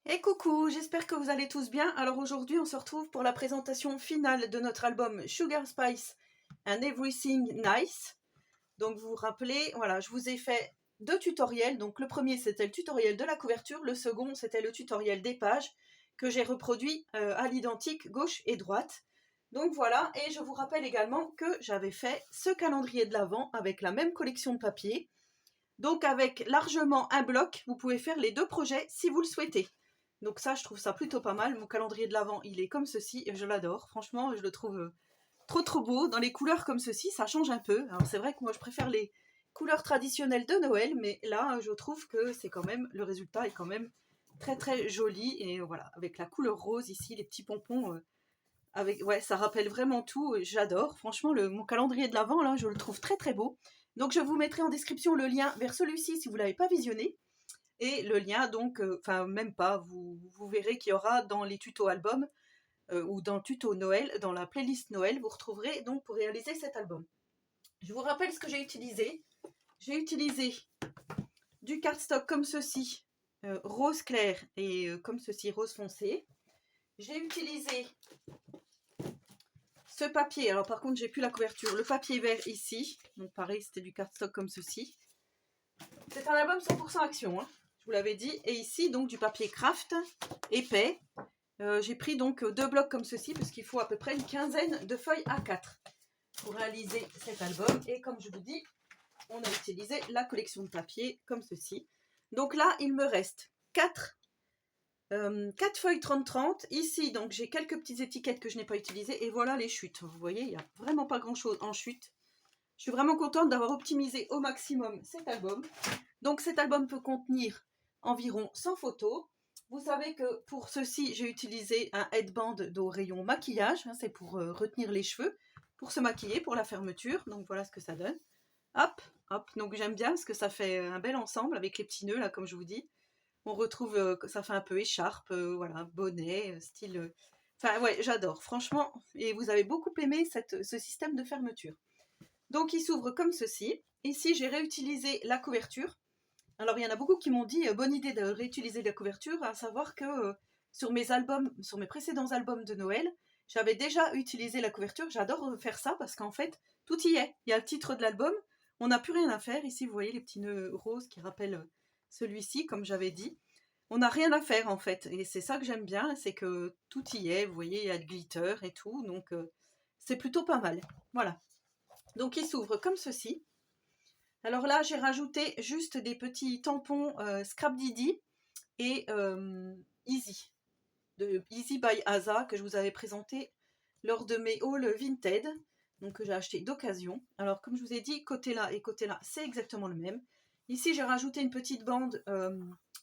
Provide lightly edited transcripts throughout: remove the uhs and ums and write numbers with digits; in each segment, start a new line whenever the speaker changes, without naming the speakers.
Et coucou, j'espère que vous allez tous bien. Alors aujourd'hui, on se retrouve pour la présentation finale de notre album Sugar Spice and Everything Nice. Donc vous vous rappelez, voilà, je vous ai fait deux tutoriels. Donc le premier, c'était le tutoriel de la couverture. Le second, c'était le tutoriel des pages que j'ai reproduit à l'identique gauche et droite. Donc voilà, et je vous rappelle également que j'avais fait ce calendrier de l'Avent avec la même collection de papier. Donc avec largement un bloc, vous pouvez faire les deux projets si vous le souhaitez. Donc ça, je trouve ça plutôt pas mal. Mon calendrier de l'Avent, il est comme ceci, et je l'adore. Franchement, je le trouve trop beau. Dans les couleurs comme ceci, ça change un peu. Alors c'est vrai que moi, je préfère les couleurs traditionnelles de Noël, mais là, je trouve que c'est quand même, le résultat est quand même très joli. Et voilà, avec la couleur rose ici, les petits pompons, ouais, ça rappelle vraiment tout. J'adore. Franchement, mon calendrier de l'Avent, là, je le trouve très beau. Donc je vous mettrai en description le lien vers celui-ci si vous ne l'avez pas visionné. Et le lien, donc, enfin, même pas, vous verrez qu'il y aura dans les tutos albums ou dans le tuto Noël, dans la playlist Noël, vous retrouverez donc pour réaliser cet album. Je vous rappelle ce que j'ai utilisé. J'ai utilisé du cardstock comme ceci, rose clair et comme ceci, rose foncé. J'ai utilisé ce papier, alors par contre j'ai plus la couverture, le papier vert ici, donc pareil c'était du cardstock comme ceci. C'est un album 100% action, hein, je vous l'avais dit, et ici donc du papier craft épais. J'ai pris donc deux blocs comme ceci parce qu'il faut à peu près une quinzaine de feuilles A4 pour réaliser cet album. Et comme je vous dis, on a utilisé la collection de papier comme ceci. Donc là, il me reste 4 feuilles 30-30. Ici, donc j'ai quelques petites étiquettes que je n'ai pas utilisées. Et voilà les chutes. Vous voyez, il n'y a vraiment pas grand-chose en chute. Je suis vraiment contente d'avoir optimisé au maximum cet album. Donc cet album peut contenir environ 100 photos. Vous savez que pour ceci, j'ai utilisé un headband au rayon maquillage. C'est pour retenir les cheveux, pour se maquiller, pour la fermeture. Donc voilà ce que ça donne. Hop, hop. Donc j'aime bien parce que ça fait un bel ensemble avec les petits nœuds, là, comme je vous dis. On retrouve, ça fait un peu écharpe, voilà, bonnet, style... Enfin ouais, j'adore, franchement. Et vous avez beaucoup aimé ce système de fermeture. Donc il s'ouvre comme ceci. Ici, j'ai réutilisé la couverture. Alors, il y en a beaucoup qui m'ont dit bonne idée de réutiliser la couverture, à savoir que sur mes albums, sur mes précédents albums de Noël, j'avais déjà utilisé la couverture. J'adore faire ça parce qu'en fait, tout y est. Il y a le titre de l'album, on n'a plus rien à faire. Ici, vous voyez les petits nœuds roses qui rappellent celui-ci, comme j'avais dit. On n'a rien à faire en fait, et c'est ça que j'aime bien, c'est que tout y est. Vous voyez, il y a le glitter et tout, donc c'est plutôt pas mal. Voilà. Donc, il s'ouvre comme ceci. Alors là, j'ai rajouté juste des petits tampons Scrap Didi et Easy, de Easy by Asa, que je vous avais présenté lors de mes hauls Vinted, donc que j'ai acheté d'occasion. Alors comme je vous ai dit, côté là et côté là, c'est exactement le même. Ici, j'ai rajouté une petite bande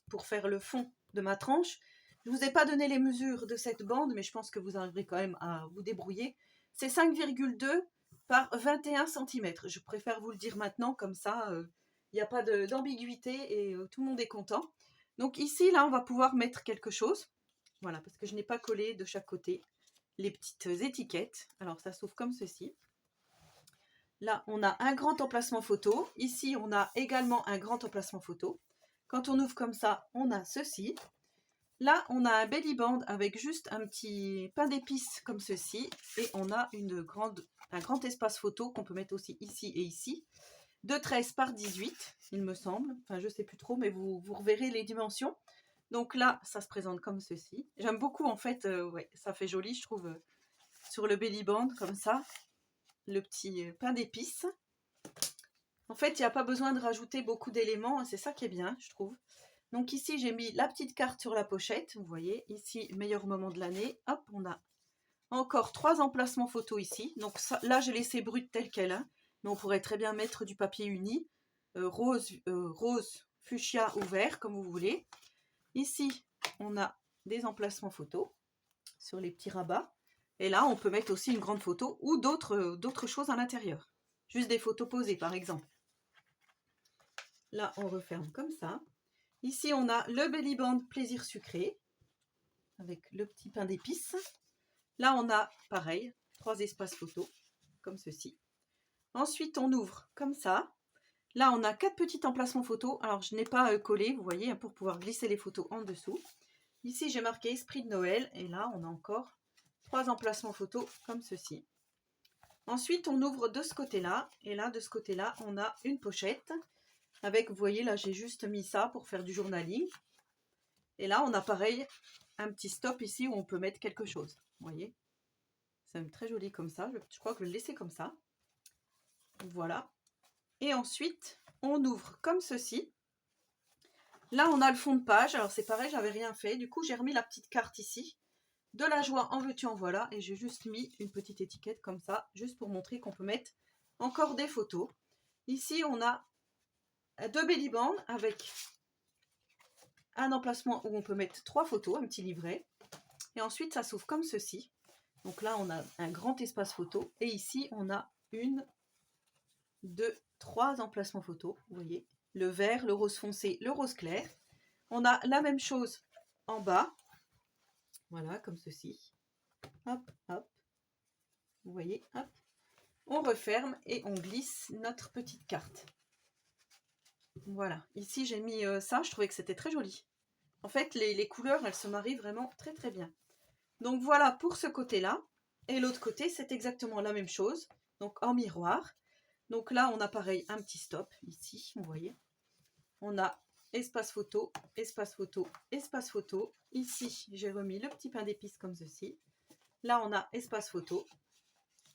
pour faire le fond de ma tranche. Je ne vous ai pas donné les mesures de cette bande, mais je pense que vous arriverez quand même à vous débrouiller. C'est 5,2 par 21 cm. Je préfère vous le dire maintenant, comme ça, il n'y a pas d'ambiguïté et tout le monde est content. Donc ici, là, on va pouvoir mettre quelque chose. Voilà, parce que je n'ai pas collé de chaque côté les petites étiquettes. Alors, ça s'ouvre comme ceci. Là, on a un grand emplacement photo. Ici, on a également un grand emplacement photo. Quand on ouvre comme ça, on a ceci. Là, on a un belly band avec juste un petit pain d'épices comme ceci. Et on a un grand espace photo qu'on peut mettre aussi ici et ici. De 13 par 18, il me semble. Enfin, je ne sais plus trop, mais vous reverrez les dimensions. Donc là, ça se présente comme ceci. J'aime beaucoup, en fait, ouais, ça fait joli, je trouve, sur le belly band, comme ça. Le petit pain d'épices. En fait, il n'y a pas besoin de rajouter beaucoup d'éléments, hein, c'est ça qui est bien, je trouve. Donc ici, j'ai mis la petite carte sur la pochette, vous voyez. Ici, meilleur moment de l'année. Hop, on a encore 3 emplacements photos ici. Donc ça, là, j'ai laissé brut tel quel, hein, mais on pourrait très bien mettre du papier uni, rose, fuchsia ou vert, comme vous voulez. Ici, on a des emplacements photos sur les petits rabats. Et là, on peut mettre aussi une grande photo ou d'autres choses à l'intérieur. Juste des photos posées, par exemple. Là, on referme comme ça. Ici, on a le belly band plaisir sucré avec le petit pain d'épices. Là, on a, pareil, 3 espaces photos, comme ceci. Ensuite, on ouvre comme ça. Là, on a 4 petits emplacements photos. Alors, je n'ai pas collé, vous voyez, pour pouvoir glisser les photos en dessous. Ici, j'ai marqué Esprit de Noël. Et là, on a encore 3 emplacements photos comme ceci. Ensuite, on ouvre de ce côté-là. Et là, de ce côté-là, on a une pochette. Avec, vous voyez, là, j'ai juste mis ça pour faire du journaling. Et là, on a pareil, un petit stop ici où on peut mettre quelque chose. Vous voyez, c'est très joli comme ça. Je crois que je vais le laisser comme ça. Voilà. Et ensuite, on ouvre comme ceci. Là, on a le fond de page. Alors, c'est pareil, j'avais rien fait. Du coup, j'ai remis la petite carte ici. De la joie, en veux-tu, en voilà. Et j'ai juste mis une petite étiquette comme ça, juste pour montrer qu'on peut mettre encore des photos. Ici, on a 2 belly bands avec un emplacement où on peut mettre 3 photos, un petit livret. Et ensuite, ça s'ouvre comme ceci. Donc là, on a un grand espace photo. Et ici, on a 1, 2, 3 emplacements photos. Vous voyez, le vert, le rose foncé, le rose clair. On a la même chose en bas. Voilà, comme ceci. Hop, hop. Vous voyez, hop. On referme et on glisse notre petite carte. Voilà. Ici, j'ai mis ça. Je trouvais que c'était très joli. En fait, les couleurs, elles se marient vraiment très, très bien. Donc, voilà pour ce côté-là. Et l'autre côté, c'est exactement la même chose. Donc, en miroir. Donc là, on a pareil, un petit stop ici, vous voyez. On a espace photo, espace photo, espace photo. Ici, j'ai remis le petit pain d'épices comme ceci. Là, on a espace photo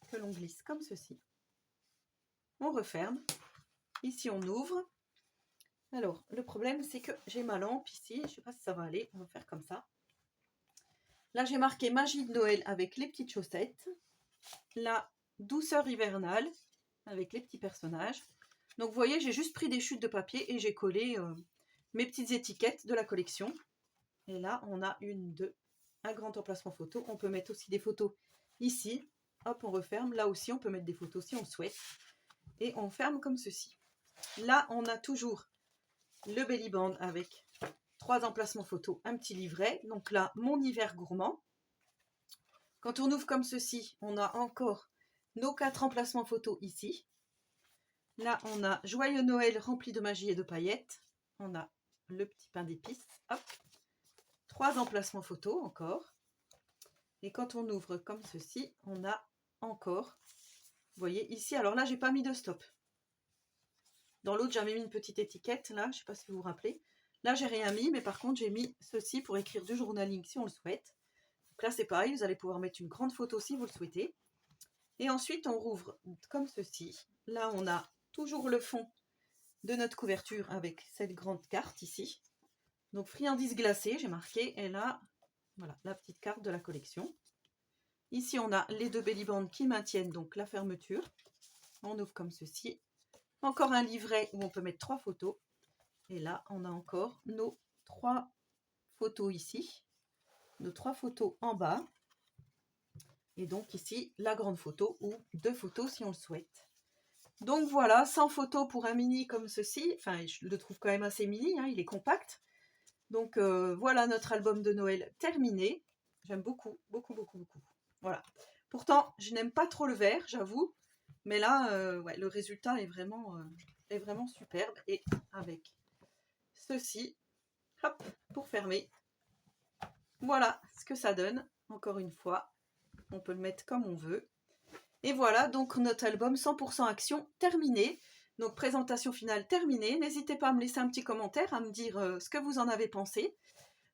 que l'on glisse comme ceci. On referme. Ici, on ouvre. Alors, le problème, c'est que j'ai ma lampe ici. Je ne sais pas si ça va aller. On va faire comme ça. Là, j'ai marqué Magie de Noël avec les petites chaussettes. La douceur hivernale avec les petits personnages. Donc, vous voyez, j'ai juste pris des chutes de papier et j'ai collé mes petites étiquettes de la collection. Et là, on a un grand emplacement photo. On peut mettre aussi des photos ici. Hop, on referme. Là aussi, on peut mettre des photos si on le souhaite. Et on ferme comme ceci. Là, on a toujours le belly band avec 3 emplacements photos, un petit livret. Donc là, mon hiver gourmand. Quand on ouvre comme ceci, on a encore nos 4 emplacements photos ici. Là, on a Joyeux Noël rempli de magie et de paillettes. On a le petit pain d'épices. Hop. 3 emplacements photos encore. Et quand on ouvre comme ceci, on a encore, vous voyez ici, alors là, j'ai pas mis de stop. Dans l'autre, j'avais mis une petite étiquette, là, je ne sais pas si vous vous rappelez. Là, j'ai rien mis, mais par contre, j'ai mis ceci pour écrire du journaling si on le souhaite. Donc là, c'est pareil, vous allez pouvoir mettre une grande photo si vous le souhaitez. Et ensuite, on rouvre comme ceci. Là, on a toujours le fond de notre couverture avec cette grande carte ici. Donc, friandises glacées, j'ai marqué. Et là, voilà, la petite carte de la collection. Ici, on a les 2 belly bands qui maintiennent donc la fermeture. On ouvre comme ceci. Encore un livret où on peut mettre 3 photos. Et là, on a encore nos 3 photos ici. Nos 3 photos en bas. Et donc ici, la grande photo ou 2 photos si on le souhaite. Donc voilà, 100 photos pour un mini comme ceci. Enfin, je le trouve quand même assez mini, hein, il est compact. Donc voilà notre album de Noël terminé. J'aime beaucoup, beaucoup, beaucoup, beaucoup. Voilà. Pourtant, je n'aime pas trop le vert, j'avoue. Mais là, ouais, le résultat est vraiment superbe. Et avec ceci, hop, pour fermer. Voilà ce que ça donne, encore une fois. On peut le mettre comme on veut. Et voilà, donc notre album 100% action terminé. Donc présentation finale terminée. N'hésitez pas à me laisser un petit commentaire, à me dire ce que vous en avez pensé.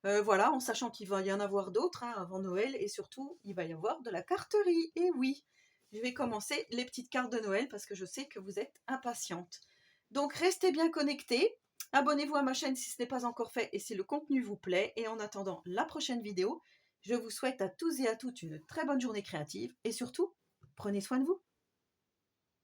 Voilà, en sachant qu'il va y en avoir d'autres hein, avant Noël. Et surtout, il va y avoir de la carterie. Et oui, je vais commencer les petites cartes de Noël parce que je sais que vous êtes impatientes. Donc restez bien connectés. Abonnez-vous à ma chaîne si ce n'est pas encore fait et si le contenu vous plaît. Et en attendant la prochaine vidéo, je vous souhaite à tous et à toutes une très bonne journée créative. Et surtout, prenez soin de vous.